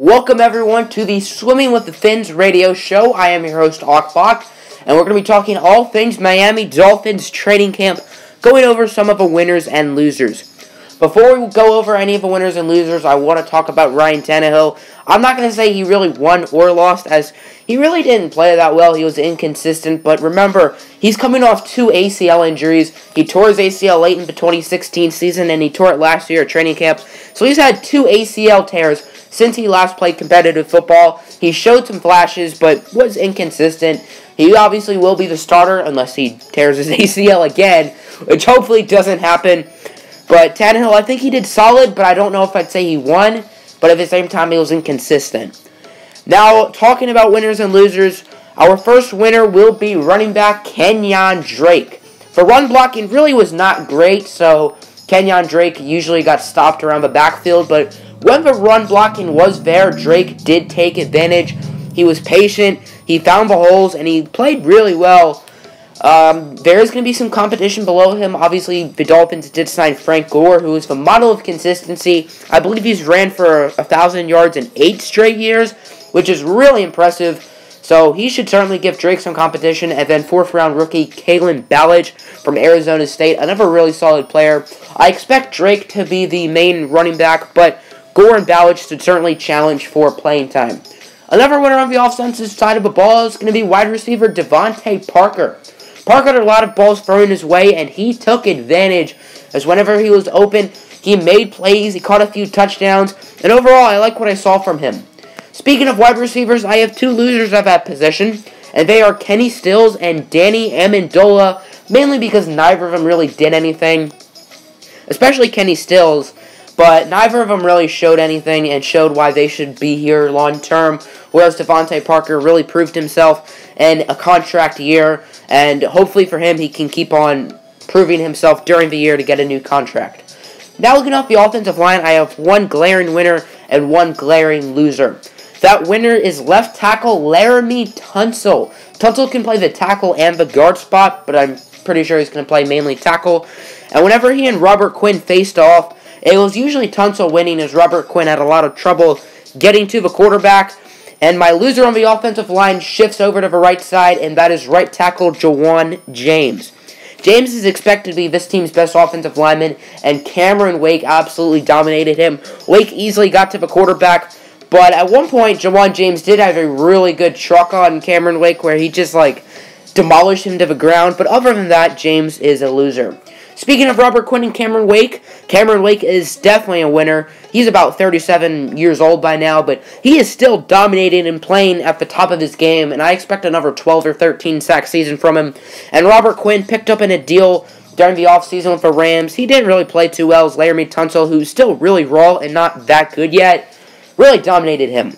Welcome everyone to the Swimming with the Fins radio show. I am your host, Akbach, and we're going to be talking all things Miami Dolphins training camp, going over some of the winners and losers. Before we go over any of the winners and losers, I want to talk about Ryan Tannehill. I'm not going to say he really won or lost, as he really didn't play that well. He was inconsistent, but remember, he's coming off 2 ACL injuries. He tore his ACL late in the 2016 season, and he tore it last year at training camp. So he's had 2 ACL tears since he last played competitive football. He showed some flashes, but was inconsistent. He obviously will be the starter unless he tears his ACL again, which hopefully doesn't happen. But Tannehill, I think he did solid, but I don't know if I'd say he won. But at the same time, he was inconsistent. Now, talking about winners and losers, our first winner will be running back Kenyon Drake. For run blocking, really was not great, so Kenyon Drake usually got stopped around the backfield, but when the run blocking was there, Drake did take advantage. He was patient, he found the holes, and he played really well. There is going to be some competition below him. Obviously, the Dolphins did sign Frank Gore, who is the model of consistency. I believe he's ran for 1,000 yards in 8 straight years, which is really impressive. So he should certainly give Drake some competition. And then 4th-round rookie Kaitlyn Bellick from Arizona State, another really solid player. I expect Drake to be the main running back, but Gore and Bellick should certainly challenge for playing time. Another winner on the offensive side of the ball is going to be wide receiver Devontae Parker. Parker had a lot of balls thrown his way, and he took advantage, as whenever he was open, he made plays, he caught a few touchdowns, and overall, I like what I saw from him. Speaking of wide receivers, I have 2 losers at that position, and they are Kenny Stills and Danny Amendola, mainly because neither of them really did anything, especially Kenny Stills, but neither of them really showed anything and showed why they should be here long term, whereas Devontae Parker really proved himself in a contract year, and hopefully for him, he can keep on proving himself during the year to get a new contract. Now looking off the offensive line, I have 1 glaring winner and 1 glaring loser. That winner is left tackle Laremy Tunsil. Tunsil can play the tackle and the guard spot, but I'm pretty sure he's going to play mainly tackle. And whenever he and Robert Quinn faced off, it was usually Tunsil winning, as Robert Quinn had a lot of trouble getting to the quarterback. And my loser on the offensive line shifts over to the right side, and that is right tackle Jajuan James. James is expected to be this team's best offensive lineman, and Cameron Wake absolutely dominated him. Wake easily got to the quarterback, but at one point, Jajuan James did have a really good truck on Cameron Wake, where he just, demolished him to the ground. But other than that, James is a loser. Speaking of Robert Quinn and Cameron Wake is definitely a winner. He's about 37 years old by now, but he is still dominating and playing at the top of his game, and I expect another 12 or 13 sack season from him. And Robert Quinn picked up in a deal during the offseason with the Rams. He didn't really play too well as Laremy Tunsil, who's still really raw and not that good yet, really dominated him.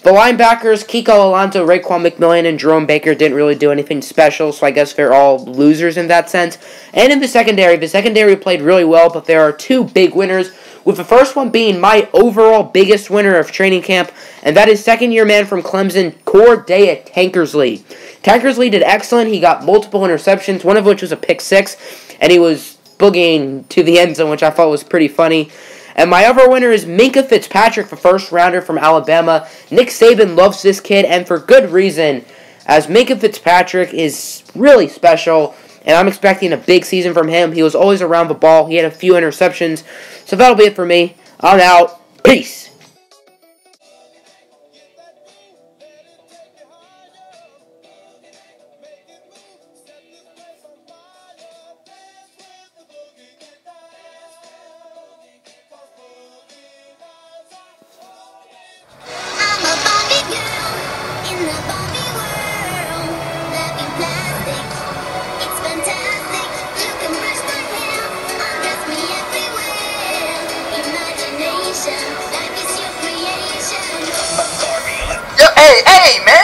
The linebackers, Kiko Alonso, Raekwon McMillan, and Jerome Baker didn't really do anything special, so I guess they're all losers in that sense. And in the secondary played really well, but there are 2 big winners, with the first one being my overall biggest winner of training camp, and that is second-year man from Clemson, Corday Tankersley. Tankersley did excellent. He got multiple interceptions, one of which was a pick 6, and he was boogieing to the end zone, which I thought was pretty funny. And my other winner is Minkah Fitzpatrick, the first-rounder from Alabama. Nick Saban loves this kid, and for good reason, as Minkah Fitzpatrick is really special, and I'm expecting a big season from him. He was always around the ball. He had a few interceptions. So that'll be it for me. I'm out. Peace. Hey, man!